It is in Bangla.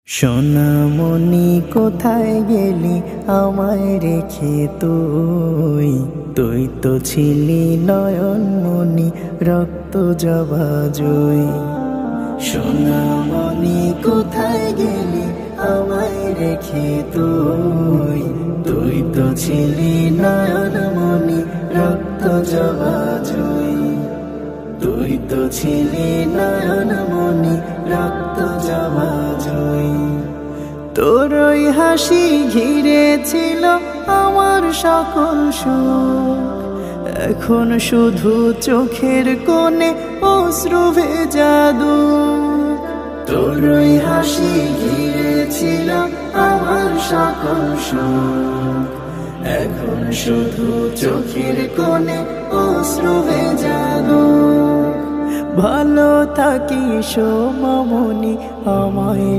সোনামণি কোথায় গেলি আমায় রেখে তুই? তুই তো ছিলি নয়নমণি রক্ত জবা জুই। সোনামণি কোথায় গেলি আমায় রেখে তুই? তুই তো ছিলি নয়নমণি রক্ত জবা জুই। তুই তো ছিলি নয়নমণি রক্ত জবা জুই। তোর ওই হাসি ঘিরে ছিল আমার সকল সুখ, এখন শুধু চোখের কোণে অশ্রু ভেজা দুঃখ। তোর ওই হাসি ঘিরে ছিল আমার সকল সুখ, এখন শুধু চোখের কোণে অশ্রু ভেজা দুঃখ। ভালো থাকিস মামনি আমায়